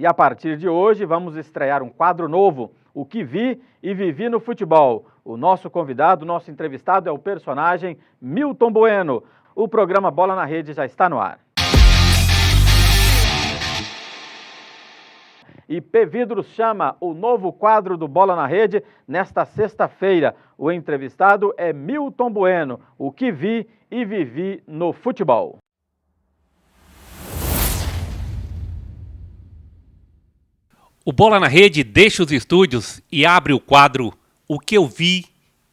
E a partir de hoje vamos estrear um quadro novo, O que vi e vivi no futebol. O nosso convidado, nosso entrevistado é o personagem Milton Bueno. O programa Bola na Rede já está no ar. E P. Vidros chama o novo quadro do Bola na Rede nesta sexta-feira. O entrevistado é Milton Bueno, o que vi e vivi no futebol. O Bola na Rede deixa os estúdios e abre o quadro O que eu vi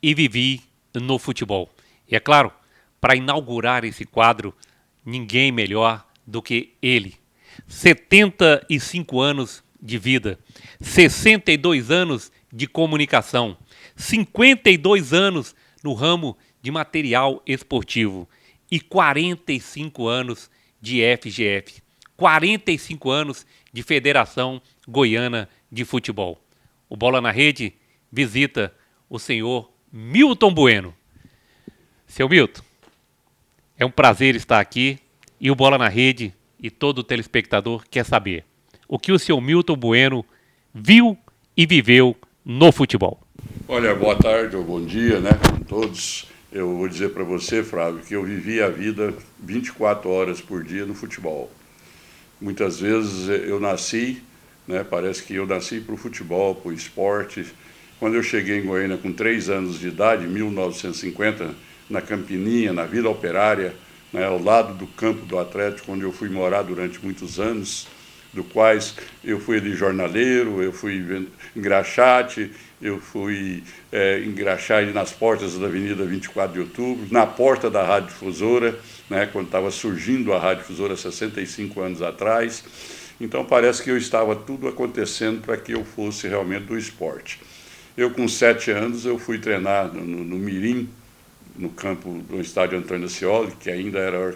e vivi no futebol. E é claro, para inaugurar esse quadro, ninguém melhor do que ele. 75 anos de vida, 62 anos de comunicação, 52 anos no ramo de material esportivo e 45 anos de FGF, 45 anos de Federação Goiana de Futebol. O Bola na Rede visita o senhor Milton Bueno. Seu Milton, é um prazer estar aqui e o Bola na Rede e todo telespectador quer saber o que o senhor Milton Bueno viu e viveu no futebol. Olha, boa tarde ou bom dia, né, com todos. Eu vou dizer para você, Flávio, que eu vivi a vida 24 horas por dia no futebol. Muitas vezes eu nasci, né, parece que eu nasci para o futebol, para o esporte. Quando eu cheguei em Goiânia com 3 anos de idade, em 1950, na Campininha, na Vila Operária, né, ao lado do campo do Atlético, onde eu fui morar durante muitos anos, do quais eu fui ali jornaleiro, eu fui engraxate, eu fui engraxar ali nas portas da Avenida 24 de Outubro, na porta da Rádio Difusora, né, quando estava surgindo a Rádio Difusora 65 anos atrás. Então parece que eu estava tudo acontecendo para que eu fosse realmente do esporte. Eu com 7 anos eu fui treinar no Mirim, no campo do estádio Antônio Ascioli, que ainda era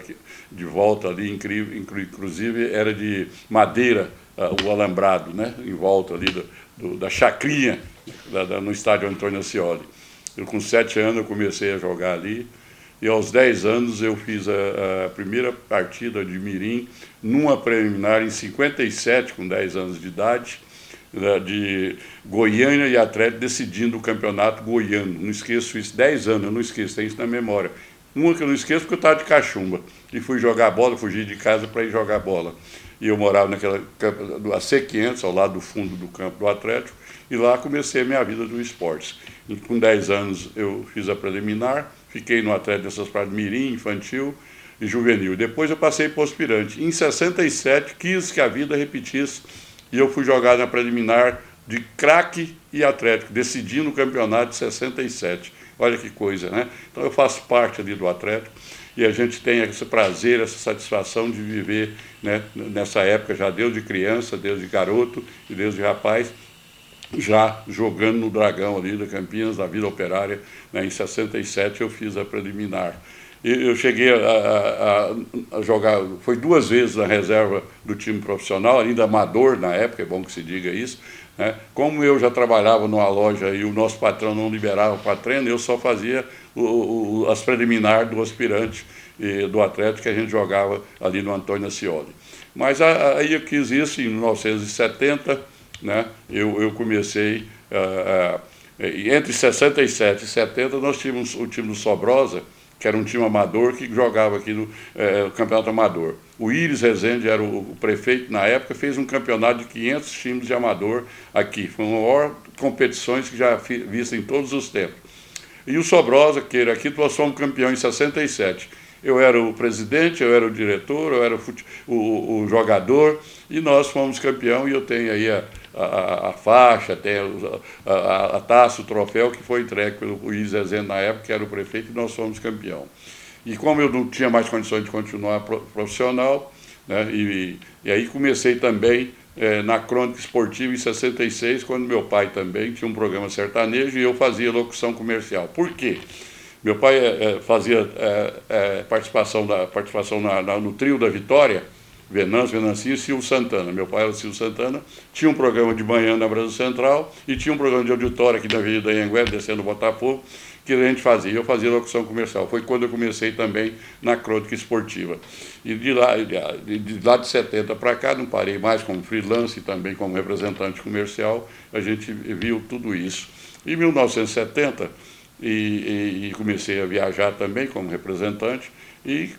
de volta ali, inclusive era de madeira, o alambrado, né, em volta ali da chacrinha no estádio Antônio Ascioli. Eu com 7 anos eu comecei a jogar ali, e aos 10 anos eu fiz a primeira partida de Mirim, numa preliminar em 57, com 10 anos de idade, de Goiânia e Atlético decidindo o campeonato goiano. Não esqueço isso, 10 anos, eu não esqueço, tem isso na memória. Uma que eu não esqueço porque eu estava de cachumba e fui jogar bola, fugi de casa para ir jogar bola. E eu morava naquela a C500, ao lado do fundo do campo do Atlético, e lá comecei a minha vida do esporte. E com 10 anos eu fiz a preliminar, fiquei no Atlético nessas partes mirim, infantil e juvenil. Depois eu passei para o aspirante. Em 67 quis que a vida repetisse, e eu fui jogar na preliminar de craque e Atlético, decidindo o campeonato de 67. Olha que coisa, né? Então eu faço parte ali do Atlético e a gente tem esse prazer, essa satisfação de viver, né, nessa época, já desde criança, desde garoto e desde rapaz, já jogando no Dragão ali da Campinas, na Vila Operária, né, em 67 eu fiz a preliminar. Eu cheguei a jogar, foi 2 vezes na reserva do time profissional, ainda amador na época, é bom que se diga isso, né? Como eu já trabalhava numa loja e o nosso patrão não liberava para treino, eu só fazia as preliminares do aspirante do Atlético que a gente jogava ali no Antônio Ascioli. Mas aí eu quis isso em 1970, né? Eu comecei, entre 67 e 70 nós tínhamos o time do Sobrosa, que era um time amador que jogava aqui no campeonato amador. O Íris Rezende era o prefeito na época, fez um campeonato de 500 times de amador aqui. Foi uma das maiores competições que já vista em todos os tempos. E o Sobrosa, que era aqui, nós fomos campeão em 67. Eu era o presidente, eu era o diretor, eu era o jogador, e nós fomos campeão, e eu tenho aí a faixa, tem a taça, o troféu que foi entregue pelo Luiz Rezende na época, que era o prefeito, e nós fomos campeão. E como eu não tinha mais condições de continuar profissional, né, e aí comecei também na Crônica Esportiva em 66, quando meu pai também tinha um programa sertanejo e eu fazia locução comercial. Por quê? Meu pai fazia participação no Trio da Vitória, Venancinho e Silvio Santana. Meu pai era o Silvio Santana, tinha um programa de manhã na Brasil Central e tinha um programa de auditório aqui na Avenida Anhanguera, descendo o Botafogo, que a gente fazia. Eu fazia locução comercial. Foi quando eu comecei também na crônica esportiva. E de lá de 70 para cá, não parei mais como freelance e também como representante comercial, a gente viu tudo isso. Em 1970, e comecei a viajar também como representante, e,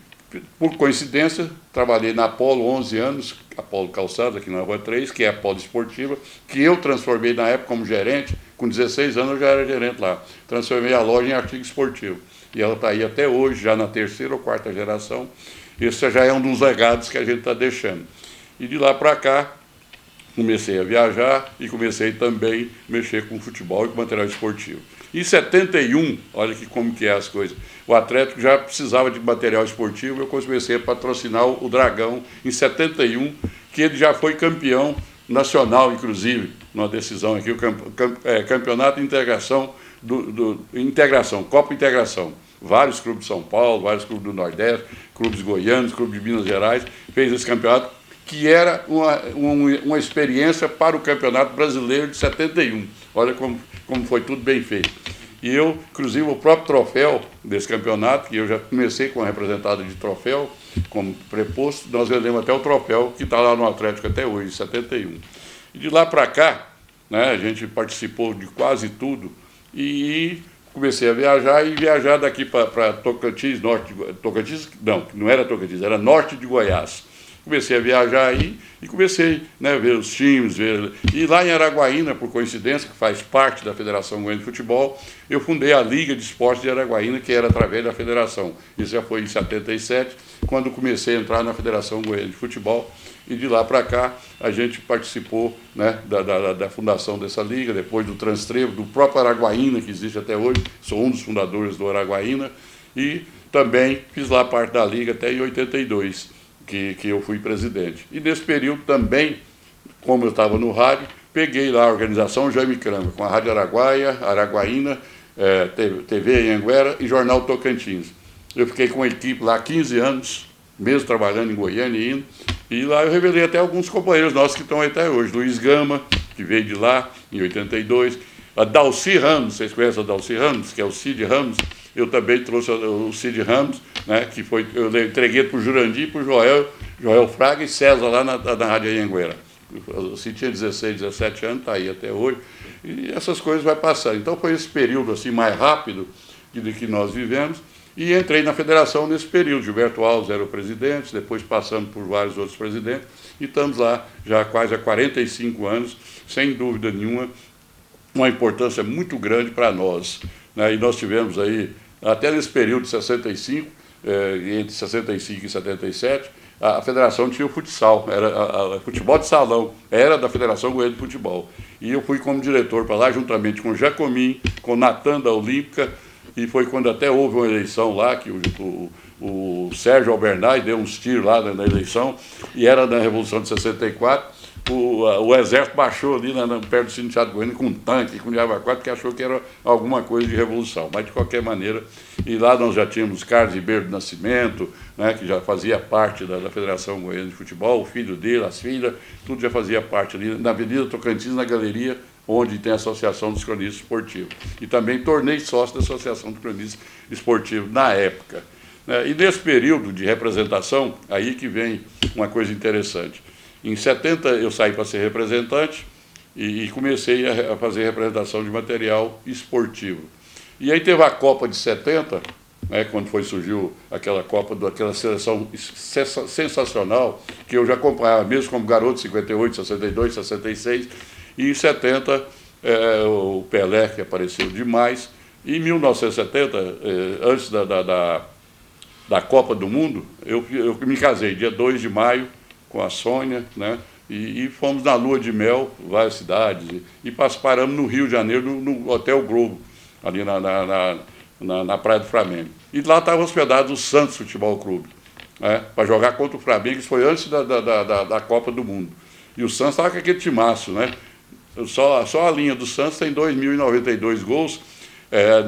por coincidência, trabalhei na Apollo 11 anos, Apollo Calçados, aqui na Rua 3, que é a Apollo Esportiva, que eu transformei na época como gerente. Com 16 anos eu já era gerente lá. Transformei a loja em artigo esportivo. E ela está aí até hoje, já na 3ª ou 4ª geração. Esse já é um dos legados que a gente está deixando. E de lá para cá, comecei a viajar e comecei também a mexer com futebol e com material esportivo. Em 71, olha como que é as coisas, o Atlético já precisava de material esportivo, eu comecei a patrocinar o Dragão em 71, que ele já foi campeão nacional, inclusive, numa decisão aqui, o Campeonato de Integração, Integração, Copa Integração. Vários clubes de São Paulo, vários clubes do Nordeste, clubes goianos, clubes de Minas Gerais, fez esse campeonato, que era uma experiência para o Campeonato Brasileiro de 71. Olha como foi tudo bem feito. E eu, inclusive, o próprio troféu desse campeonato, que eu já comecei com a representada de troféu, como preposto, nós vendemos até o troféu, que está lá no Atlético até hoje, 71. E de lá para cá, né, a gente participou de quase tudo, e comecei a viajar, e viajar daqui para Tocantins, não era Tocantins, era norte de Goiás. Comecei a viajar aí e comecei, né, a ver os times. E lá em Araguaína, por coincidência, que faz parte da Federação Goiana de Futebol, eu fundei a Liga de Esportes de Araguaína, que era através da federação. Isso já foi em 77, quando comecei a entrar na Federação Goiana de Futebol. E de lá para cá, a gente participou, né, da fundação dessa liga, depois do Transtrevo, do próprio Araguaína, que existe até hoje. Sou um dos fundadores do Araguaína. E também fiz lá parte da liga até em 82. Que eu fui presidente. E nesse período também, como eu estava no rádio, peguei lá a organização Jaime Kramer, com a Rádio Araguaia, Araguaína, TV Anhanguera e Jornal Tocantins. Eu fiquei com a equipe lá há 15 anos, mesmo trabalhando em Goiânia e indo, e lá eu revelei até alguns companheiros nossos que estão aí até hoje. Luiz Gama, que veio de lá em 82, a Dalci Ramos, vocês conhecem a Dalci Ramos, que é o Cid Ramos. Eu também trouxe o Cid Ramos, né, que eu entreguei para o Jurandir, para o Joel Fraga e César lá na Rádio Anhanguera. O Cid tinha 16, 17 anos, está aí até hoje, e essas coisas vai passar. Então foi esse período assim mais rápido que nós vivemos, e entrei na federação nesse período. Gilberto Alves era o presidente, depois passando por vários outros presidentes, e estamos lá já quase há 45 anos, sem dúvida nenhuma, uma importância muito grande para nós, né? E nós tivemos aí, até nesse período de 65, entre 65 e 77, a federação tinha o futsal, era futebol de salão, era da Federação Goiana de Futebol. E eu fui como diretor para lá, juntamente com o Jacomim, com o Natan da Olímpica, e foi quando até houve uma eleição lá, que o Sérgio Albernaz deu uns tiros lá na eleição, e era na Revolução de 64, o exército baixou ali perto do Sindicato Goiano com um tanque, com diabo 4, que achou que era alguma coisa de revolução. Mas, de qualquer maneira, e lá nós já tínhamos Carlos Ribeiro do Nascimento, né, que já fazia parte da Federação Goiana de Futebol, o filho dele, as filhas, tudo já fazia parte ali, na Avenida Tocantins, na galeria, onde tem a Associação dos Cronistas Esportivos. E também tornei sócio da Associação dos Cronistas Esportivos na época. E nesse período de representação, aí que vem uma coisa interessante. Em 70 eu saí para ser representante e comecei a fazer representação de material esportivo. E aí teve a Copa de 70, né, quando surgiu aquela Copa, aquela seleção sensacional, que eu já acompanhava mesmo como garoto, 58, 62, 66, e em 70 o Pelé, que apareceu demais. E em 1970, antes da Copa do Mundo, eu me casei, dia 2 de maio, com a Sônia, né? E fomos na lua de mel, várias cidades, e paramos no Rio de Janeiro, no Hotel Globo, ali na Praia do Flamengo. E lá estava hospedado o Santos Futebol Clube, né, para jogar contra o Flamengo. Isso foi antes da Copa do Mundo. E o Santos estava com aquele timaço, né? Só a linha do Santos tem 2.092 gols,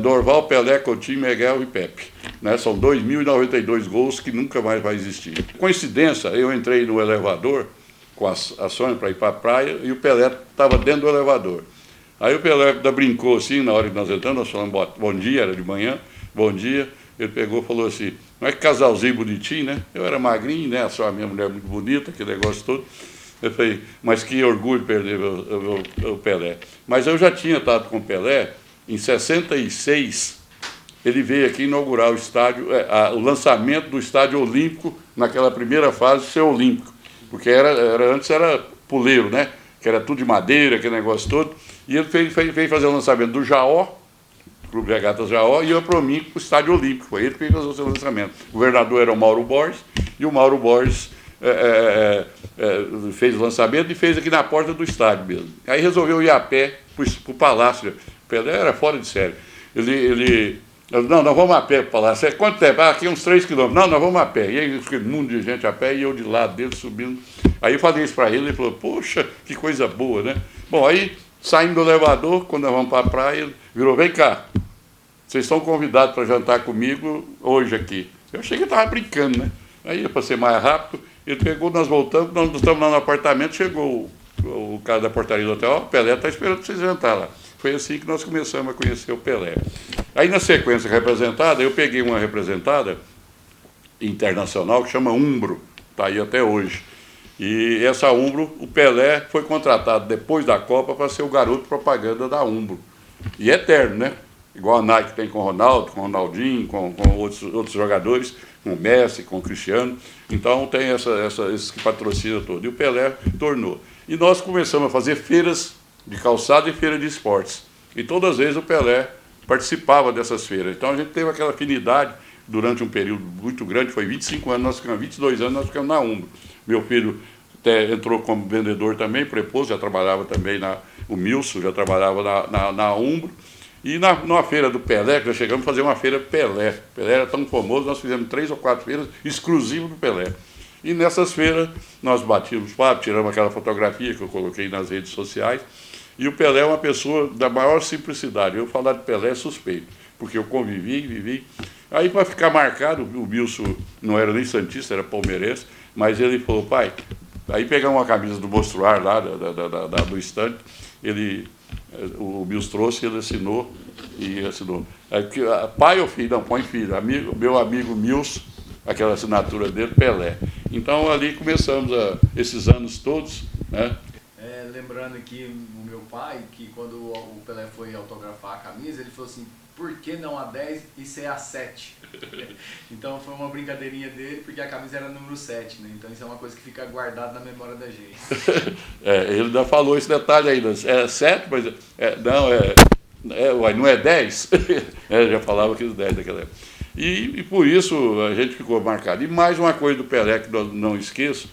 Dorval, Pelé, Coutinho, Miguel e Pepe. Né? São 2.092 gols que nunca mais vai existir. Coincidência, eu entrei no elevador com a Sônia para ir para a praia e o Pelé estava dentro do elevador. Aí o Pelé brincou assim, na hora que nós entramos, nós falamos bom dia, era de manhã, bom dia. Ele pegou e falou assim, não é que casalzinho bonitinho, né? Eu era magrinho, né? Só a minha mulher muito bonita, aquele negócio todo. Eu falei, mas que orgulho perder o Pelé. Mas eu já tinha estado com o Pelé, em 66, ele veio aqui inaugurar o estádio, o lançamento do estádio olímpico, naquela primeira fase, ser olímpico. Porque antes era puleiro, né? Que era tudo de madeira, aquele negócio todo. E ele veio fazer o lançamento do Jaó, Clube Regatas Jaó, e eu para mim para o Estádio Olímpico. Foi ele que fez o seu lançamento. O governador era o Mauro Borges, e o Mauro Borges fez o lançamento e fez aqui na porta do estádio mesmo. Aí resolveu ir a pé para o Palácio. O Pelé era fora de série. Não, nós vamos a pé para o Palácio. Quanto tempo? Aqui uns 3 quilômetros. Não, nós vamos a pé. E aí fiquei um mundo de gente a pé e eu de lado dele subindo. Aí eu falei isso para ele, ele falou, poxa, que coisa boa, né? Bom, aí saindo do elevador, quando nós vamos para a praia, ele virou, vem cá, vocês estão convidados para jantar comigo hoje aqui. Eu achei que ele estava brincando, né? Aí, para ser mais rápido, ele pegou, nós voltamos, nós estamos lá no apartamento, chegou o cara da portaria do hotel, o Pelé está esperando vocês jantar lá. Foi assim que nós começamos a conhecer o Pelé. Aí, na sequência representada, eu peguei uma representada internacional que chama Umbro, está aí até hoje. E essa Umbro, o Pelé foi contratado depois da Copa para ser o garoto propaganda da Umbro. E é eterno, né? Igual a Nike tem com o Ronaldo, com o Ronaldinho, com outros jogadores, com o Messi, com o Cristiano. Então tem esses que patrocinam todo. E o Pelé tornou. E nós começamos a fazer feiras de calçado e feira de esportes. E todas as vezes o Pelé participava dessas feiras. Então a gente teve aquela afinidade durante um período muito grande, foi 25 anos, nós ficamos 22 anos, nós ficamos na Umbro. Meu filho até entrou como vendedor também, preposto, já trabalhava também o Milson, já trabalhava na Umbro. E numa feira do Pelé, que nós chegamos a fazer uma feira Pelé. Pelé era tão famoso, nós fizemos 3 ou 4 feiras exclusivas do Pelé. E nessas feiras nós batíamos papo, tiramos aquela fotografia que eu coloquei nas redes sociais. E o Pelé é uma pessoa da maior simplicidade. Eu falar de Pelé é suspeito, porque eu vivi. Aí, para ficar marcado, o Milson não era nem santista, era palmeirense, mas ele falou, pai, aí pegamos uma camisa do Mostruar lá, do estande, o Milson trouxe, ele assinou. Aí, pai ou filho? Não, põe filho. Meu amigo Milson, aquela assinatura dele, Pelé. Então, ali começamos esses anos todos, né? Lembrando aqui o meu pai, que quando o Pelé foi autografar a camisa, ele falou assim, por que não a 10 e ser a 7? Então foi uma brincadeirinha dele, porque a camisa era número 7, né? Então isso é uma coisa que fica guardada na memória da gente. Ele ainda falou esse detalhe ainda, é 7, mas não é 10? Já falava que os 10 daquela época. E por isso a gente ficou marcado. E mais uma coisa do Pelé que eu não esqueço,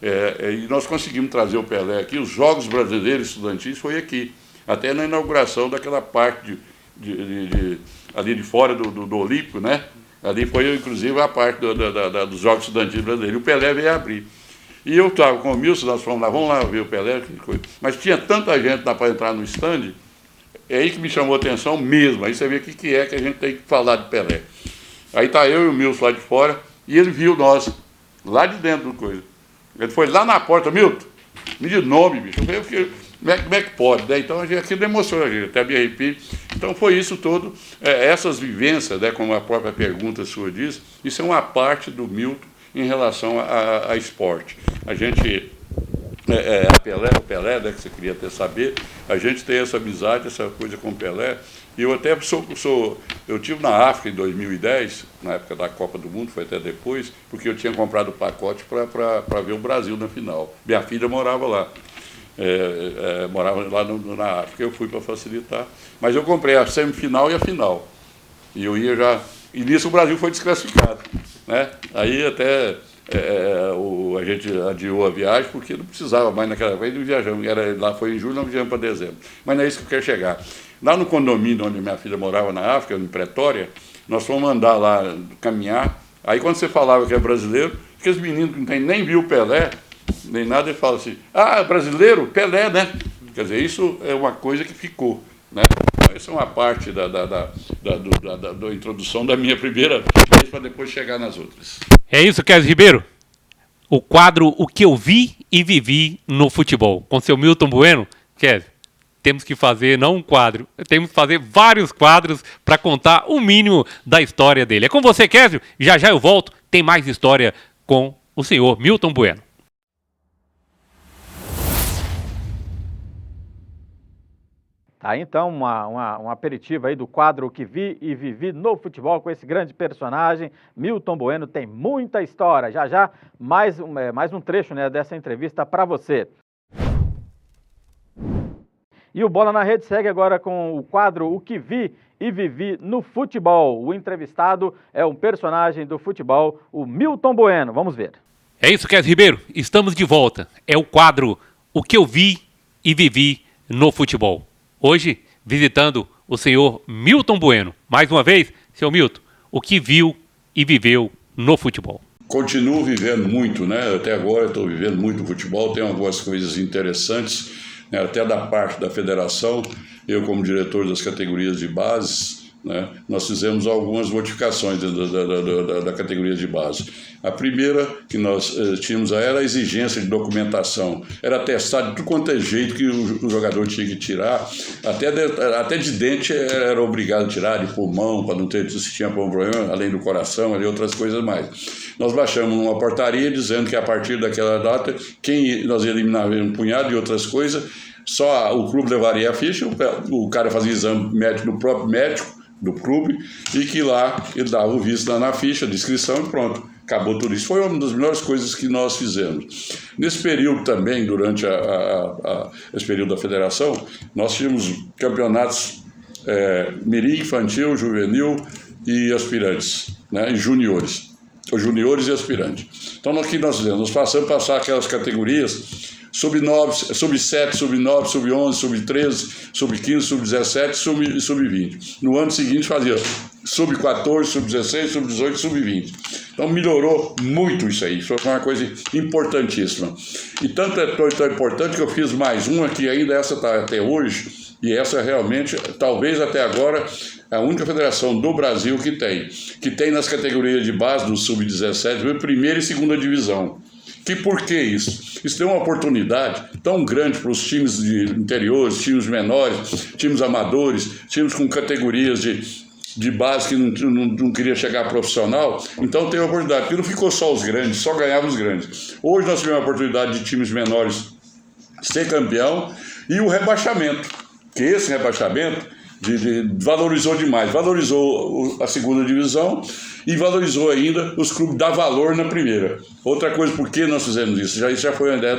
e nós conseguimos trazer o Pelé aqui, os Jogos Brasileiros Estudantis foi aqui, até na inauguração daquela parte ali de fora do Olímpico, né? Ali foi, inclusive, a parte dos Jogos Estudantis Brasileiros. O Pelé veio abrir. E eu estava com o Milson, nós fomos lá, vamos lá ver o Pelé, mas tinha tanta gente lá para entrar no stand, é aí que me chamou a atenção mesmo. Aí você vê o que é que a gente tem que falar de Pelé. Aí está eu e o Milson lá de fora, e ele viu nós, lá de dentro do coisa. Ele foi lá na porta, Milton, me diz nome, bicho. Eu fiquei, como é que pode? Né? Então aquilo emociona a gente, até me arrepio. Então foi isso todo, essas vivências, né, como a própria pergunta sua diz, isso é uma parte do Milton em relação a esporte. A gente, o Pelé, né, que você queria até saber, a gente tem essa amizade, essa coisa com o Pelé. E eu até eu estive na África em 2010, na época da Copa do Mundo, foi até depois, porque eu tinha comprado o pacote para ver o Brasil na final. Minha filha morava lá. Morava lá na África, eu fui para facilitar, mas eu comprei a semifinal e a final, e eu ia já, e nisso o Brasil foi desclassificado, né? Aí até a gente adiou a viagem, porque não precisava mais naquela vez, não viajamos, lá foi em julho, não viajamos para dezembro, mas não é isso que eu quero chegar. Lá no condomínio onde minha filha morava na África, em Pretória, nós fomos andar lá, caminhar, aí quando você falava que é brasileiro, aqueles meninos que não tem, nem viu o Pelé, nem nada, ele fala assim, brasileiro, Pelé, né? Quer dizer, isso é uma coisa que ficou, né? Essa é uma parte da introdução da minha primeira vez, para depois chegar nas outras. É isso, Kézio Ribeiro? O quadro O que eu vi e vivi no futebol. Com seu Milton Bueno, Kézio, temos que fazer, não um quadro, temos que fazer vários quadros para contar o mínimo da história dele. É com você, Kézio. Já já eu volto. Tem mais história com o senhor Milton Bueno. Tá, então, um aperitivo aí do quadro O que vi e vivi no futebol com esse grande personagem, Milton Bueno. Tem muita história. Já já, mais um trecho, né, dessa entrevista para você. E o Bola na Rede segue agora com o quadro O que vi e vivi no futebol. O entrevistado é um personagem do futebol, o Milton Bueno. Vamos ver. É isso, Kézio Ribeiro. Estamos de volta. É o quadro O que eu vi e vivi no futebol. Hoje, visitando o senhor Milton Bueno. Mais uma vez, senhor Milton, o que viu e viveu no futebol? Continuo vivendo muito, né? Até agora estou vivendo muito futebol, tem algumas coisas interessantes, né? Até da parte da federação. Eu, como diretor das categorias de bases, né, nós fizemos algumas modificações da categoria de base. A primeira que nós tínhamos era a exigência de documentação. Era testado de tudo quanto é jeito que o jogador tinha que tirar. Até de dente era obrigado a tirar, de pulmão, para não ter, se tinha problema, além do coração, ali outras coisas mais. Nós baixamos uma portaria dizendo que a partir daquela data, quem nós eliminávamos um punhado de outras coisas, só o clube levaria a ficha, o cara fazia exame médico do próprio médico do clube, e que lá ele dava o visto na ficha de inscrição e pronto, acabou tudo isso. Foi uma das melhores coisas que nós fizemos. Nesse período também, durante esse período da federação, nós tínhamos campeonatos mirim, infantil, juvenil e aspirantes, né, e juniores e aspirantes. Então, o que nós fizemos? Nós passamos a passar aquelas categorias sub-9, sub-7, sub-9, sub-11, sub-13, sub-15, sub-17 e sub-20. No ano seguinte fazia sub-14, sub-16, sub-18 e sub-20. Então melhorou muito isso aí, isso foi uma coisa importantíssima. E tanto é tão importante que eu fiz mais uma, que ainda essa está até hoje, e essa realmente, talvez até agora, é a única federação do Brasil que tem nas categorias de base do sub-17, primeira e segunda divisão. Por que isso? Isso deu uma oportunidade tão grande para os times de interiores, times menores, times amadores, times com categorias de base que não queria chegar profissional. Então teve uma oportunidade, porque não ficou só os grandes, só ganhavam os grandes. Hoje nós tivemos a oportunidade de times menores ser campeão e o rebaixamento, que esse rebaixamento valorizou demais, valorizou a segunda divisão e valorizou ainda os clubes da valor na primeira. Outra coisa, por que nós fizemos isso? Isso já foi uma ideia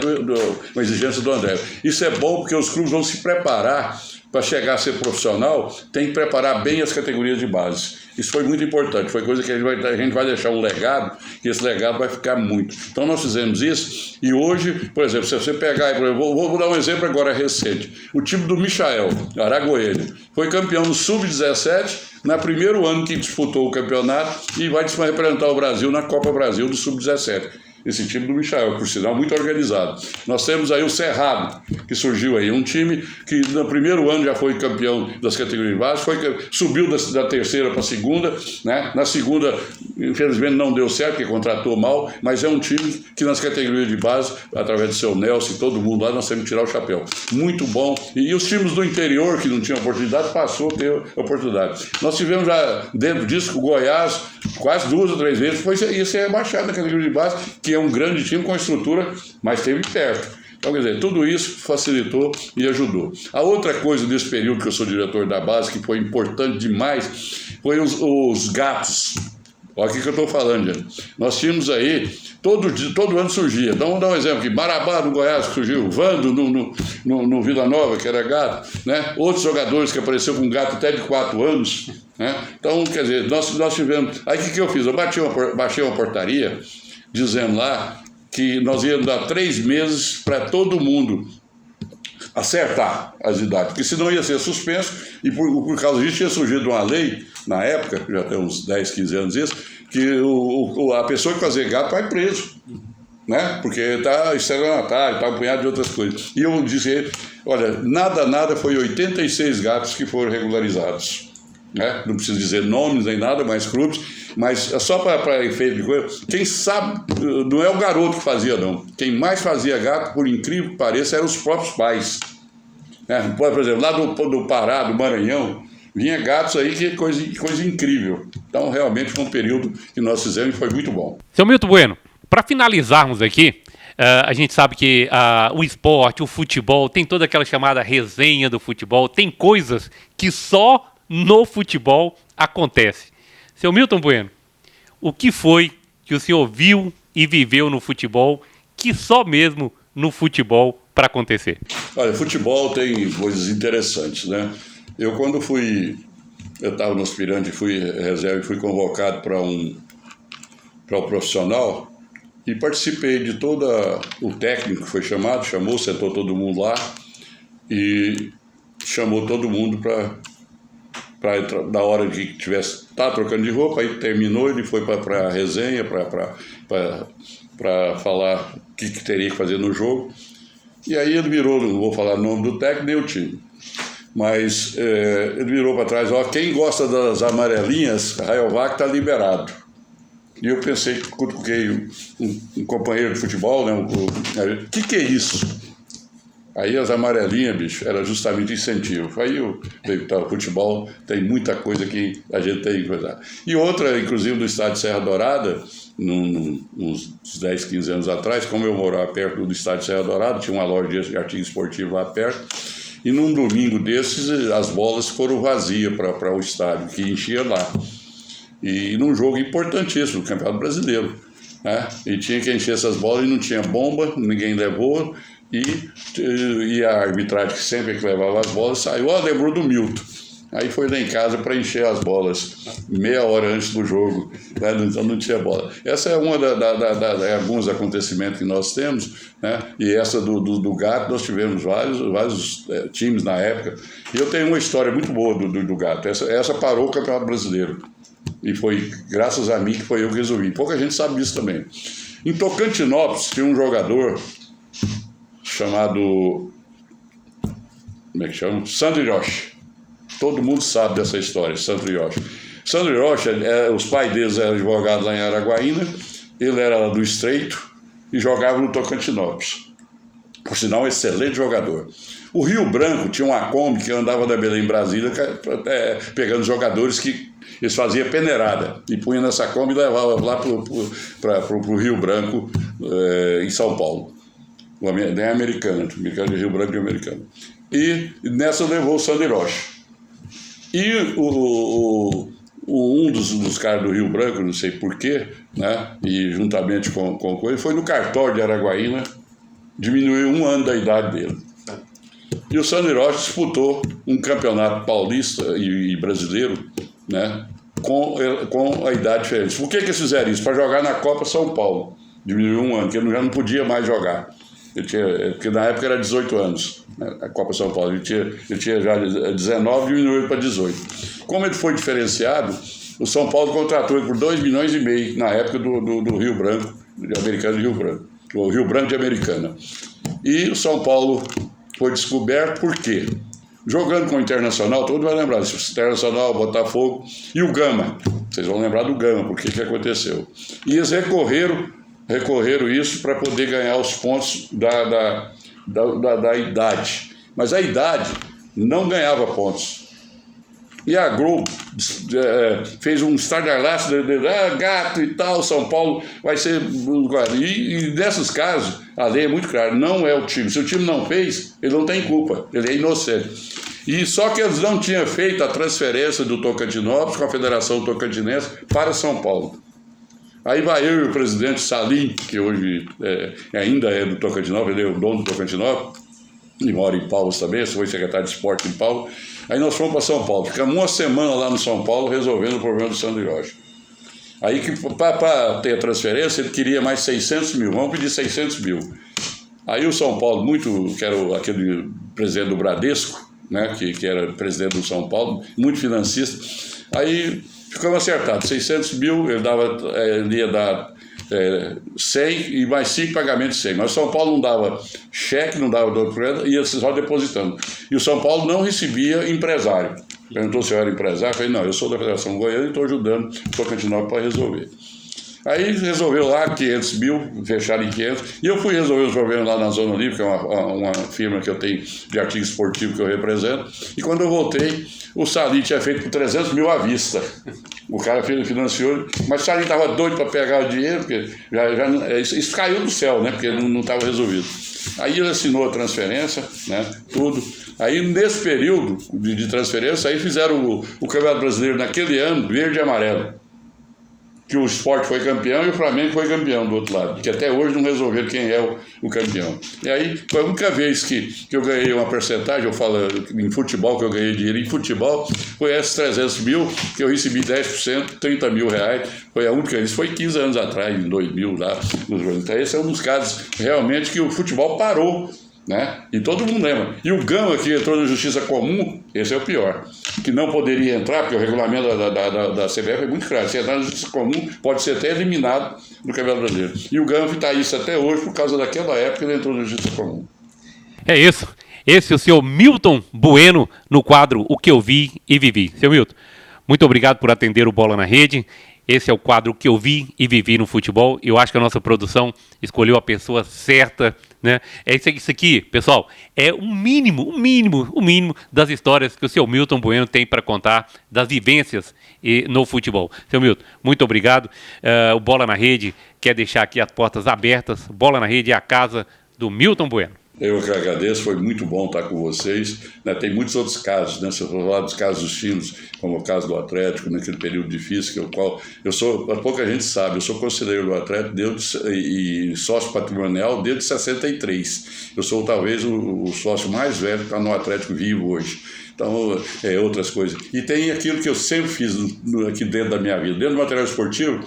uma exigência do André. Isso é bom porque os clubes vão se preparar para chegar a ser profissional, tem que preparar bem as categorias de base. Isso foi muito importante, foi coisa que a gente vai deixar um legado, e esse legado vai ficar muito. Então nós fizemos isso, e hoje, por exemplo, se você pegar, vou dar um exemplo agora recente, o time do Michael, Aragoelho, foi campeão no Sub-17, no primeiro ano que disputou o campeonato, e vai representar o Brasil na Copa Brasil do Sub-17. Esse time do Michael, por sinal, muito organizado. Nós temos aí o Cerrado, que surgiu aí, um time que no primeiro ano já foi campeão das categorias de base, subiu da terceira para a segunda, né? Na segunda, infelizmente não deu certo, porque contratou mal, mas é um time que nas categorias de base, através do seu Nelson e todo mundo lá, nós temos que tirar o chapéu. Muito bom. E os times do interior, que não tinham oportunidade, passou a ter oportunidade. Nós tivemos já, dentro disso, o Goiás, quase 2 ou 3 vezes, ia ser rebaixado na categoria de base, que é um grande time com estrutura, mas esteve perto. Então, quer dizer, tudo isso facilitou e ajudou. A outra coisa desse período que eu sou diretor da base, que foi importante demais, foi os gatos. Olha o que eu estou falando, gente. Nós tínhamos aí, todo ano surgia. Então, vamos dar um exemplo aqui. Marabá, no Goiás, que surgiu. Vando, no Vila Nova, que era gato. Né? Outros jogadores que apareceram com gato até de 4 anos. Né? Então, quer dizer, nós tivemos... Aí, o que eu fiz? Eu baixei uma portaria dizendo lá que nós íamos dar 3 meses para todo mundo acertar as idades, porque senão ia ser suspenso, e por causa disso tinha surgido uma lei, na época, já tem uns 10, 15 anos isso, que a pessoa que fazia gato vai preso. né? Porque está estelionatário, está um punhado de outras coisas. E eu vou dizer, olha, nada foi 86 gatos que foram regularizados. Né? Não preciso dizer nomes nem nada, mas clubes, mas só para efeito de coisa, quem sabe, não é o garoto que fazia não, quem mais fazia gato, por incrível que pareça, eram os próprios pais. Né? Por exemplo, lá do Pará, do Maranhão, vinha gatos aí, que coisa incrível. Então realmente foi um período que nós fizemos e foi muito bom. Seu Milton Bueno, para finalizarmos aqui, a gente sabe que o esporte, o futebol, tem toda aquela chamada resenha do futebol, tem coisas que só no futebol acontece. Seu Milton Bueno, o que foi que o senhor viu e viveu no futebol que só mesmo no futebol para acontecer? Olha, futebol tem coisas interessantes, né? Eu estava no aspirante, fui reserva e fui convocado para o profissional e participei de o técnico que foi chamou, sentou todo mundo lá e chamou todo mundo para da hora que tá trocando de roupa, aí terminou, ele foi para a resenha, para falar o que teria que fazer no jogo. E aí ele virou, não vou falar o nome do técnico nem o time, mas ele virou para trás, quem gosta das amarelinhas, Rayovac está liberado. E eu pensei, cutuquei um companheiro de futebol, né, o que é isso? Aí as amarelinhas, bicho, era justamente incentivo. Aí o futebol tem muita coisa que a gente tem que cuidar. E outra, inclusive, do estádio Serra Dourada, uns 10, 15 anos atrás, como eu morava perto do estádio Serra Dourada, tinha uma loja de artigo esportivo lá perto, e num domingo desses, as bolas foram vazias para o estádio, que enchia lá. E num jogo importantíssimo, o Campeonato Brasileiro, né? E tinha que encher essas bolas e não tinha bomba, ninguém levou. E a arbitragem, que sempre que levava as bolas, saiu, lembrou do Milton. Aí foi lá em casa para encher as bolas, meia hora antes do jogo, né? Então não tinha bola. Essa é uma alguns acontecimentos que nós temos, né? E essa do gato, nós tivemos vários times na época. E eu tenho uma história muito boa do gato. Essa parou o Campeonato Brasileiro. E foi graças a mim que foi eu que resolvi. Pouca gente sabe disso também. Em Tocantinópolis tinha um jogador chamado, como é que chama? Sandro Hiroshi. Todo mundo sabe dessa história, Sandro Hiroshi. Sandro Hiroshi, os pais deles eram advogados lá em Araguaína, ele era do Estreito e jogava no Tocantinópolis. Por sinal, um excelente jogador. O Rio Branco tinha uma Kombi que andava da Belém, Brasília, pegando jogadores que eles faziam peneirada e punha nessa Kombi e levava lá para o Rio Branco, em São Paulo. Nem Americana de Rio Branco e Americana. E nessa levou o Sandro Hiroshi. E um dos caras do Rio Branco, não sei porquê, né? E juntamente com ele, foi no cartório de Araguaína, diminuiu 1 ano da idade dele. E o Sandro Hiroshi disputou um campeonato paulista e brasileiro, né? Com a idade diferente. Por que eles fizeram isso? Para jogar na Copa São Paulo. Diminuiu 1 ano, porque ele já não podia mais jogar. Porque na época era 18 anos, né, a Copa São Paulo. Ele tinha já 19 e diminuiu para 18. Como ele foi diferenciado, o São Paulo contratou ele por 2,5 milhões na época do Rio Branco, de Americana de Rio Branco, o Rio Branco de Americana. E o São Paulo foi descoberto por quê? Jogando com o Internacional, todo mundo vai lembrar disso, Internacional, Botafogo e o Gama. Vocês vão lembrar do Gama, por que aconteceu. E eles recorreram isso para poder ganhar os pontos da idade. Mas a idade não ganhava pontos. E a Globo fez um estardalhaço gato e tal, São Paulo vai ser... E nesses casos, a lei é muito clara, não é o time. Se o time não fez, ele não tem culpa, ele é inocente. E só que eles não tinham feito a transferência do Tocantinópolis com a Federação Tocantinense para São Paulo. Aí vai eu e o presidente Salim, que hoje ainda é do Tocantinópolis, ele é o dono do Tocantinópolis, e mora em Paulo também, foi secretário de esporte em Paulo. Aí nós fomos para São Paulo, ficamos 1 semana lá no São Paulo resolvendo o problema do Sandro Hiroshi. Aí para ter a transferência, ele queria mais 600 mil, vamos pedir 600 mil. Aí o São Paulo, que era aquele presidente do Bradesco, né, que era presidente do São Paulo, muito financista, aí ficamos acertados, 600 mil, ele ia dar 100 e mais 5 pagamentos de 100. Mas o São Paulo não dava cheque, não dava documento, ia só depositando. E o São Paulo não recebia empresário. Perguntou se eu era empresário, eu falei, não, eu sou da Federação Goiana e estou ajudando o Tocantinópolis para resolver. Aí resolveu lá 500 mil, fecharam em 500, e eu fui resolver os problemas lá na Zona Livre, que é uma firma que eu tenho de artigo esportivo que eu represento, e quando eu voltei, o Salim tinha feito por 300 mil à vista. O cara financiou, mas o Salim estava doido para pegar o dinheiro, porque isso caiu do céu, né, porque não estava resolvido. Aí ele assinou a transferência, né, tudo. Aí nesse período de transferência, aí fizeram o Campeonato Brasileiro naquele ano, verde e amarelo. Que o Sport foi campeão e o Flamengo foi campeão do outro lado, que até hoje não resolveram quem é o campeão. E aí, foi a única vez que eu ganhei uma percentagem, eu falo em futebol, que eu ganhei dinheiro em futebol, foi esses 300 mil, que eu recebi 10%, 30 mil reais, foi a única, isso foi 15 anos atrás, em 2000 lá. Então esse é um dos casos realmente que o futebol parou, né? E todo mundo lembra. E o Gama, que entrou na Justiça Comum, esse é o pior, que não poderia entrar, porque o regulamento da CBF é muito claro. Se entrar na Justiça Comum, pode ser até eliminado do Campeonato Brasileiro. E o Gama está isso até hoje por causa daquela época que ele entrou na Justiça Comum. É isso. Esse é o senhor Milton Bueno no quadro O Que Eu Vi e Vivi. Seu Milton, muito obrigado por atender o Bola na Rede. Esse é o quadro que eu vi e vivi no futebol. Eu acho que a nossa produção escolheu a pessoa certa, né? Isso aqui, pessoal, é o mínimo das histórias que o seu Milton Bueno tem para contar, das vivências no futebol. Seu Milton, muito obrigado. O Bola na Rede quer deixar aqui as portas abertas. Bola na Rede é a casa do Milton Bueno. Eu que agradeço, foi muito bom estar com vocês, né? Tem muitos outros casos, né? Se eu falar dos casos dos times, como o caso do Atlético, naquele período difícil, pouca gente sabe, eu sou conselheiro do Atlético e sócio patrimonial desde 63. Eu sou talvez o sócio mais velho que está no Atlético vivo hoje. Então, outras coisas. E tem aquilo que eu sempre fiz aqui dentro da minha vida. Dentro do material esportivo,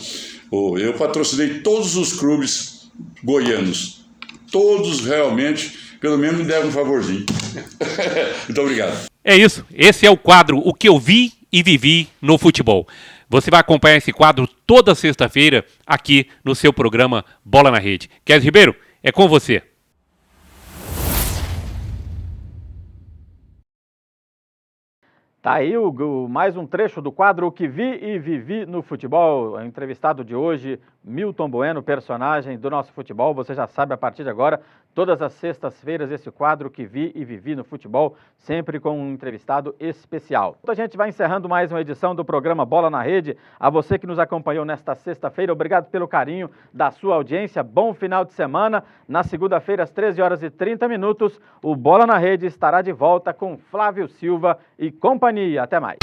eu patrocinei todos os clubes goianos. Todos realmente, pelo menos me deram um favorzinho. Muito obrigado. É isso. Esse é o quadro O Que Eu Vi e Vivi no Futebol. Você vai acompanhar esse quadro toda sexta-feira aqui no seu programa Bola na Rede. Kézio Ribeiro, é com você. Tá aí mais um trecho do quadro O Que Vi e Vivi no Futebol. O entrevistado de hoje, Milton Bueno, personagem do nosso futebol. Você já sabe, a partir de agora, todas as sextas-feiras, esse quadro Que Vi e Vivi no Futebol, sempre com um entrevistado especial. A gente vai encerrando mais uma edição do programa Bola na Rede. A você que nos acompanhou nesta sexta-feira, obrigado pelo carinho da sua audiência. Bom final de semana. Na segunda-feira, às 13h30, o Bola na Rede estará de volta com Flávio Silva e companhia. Até mais.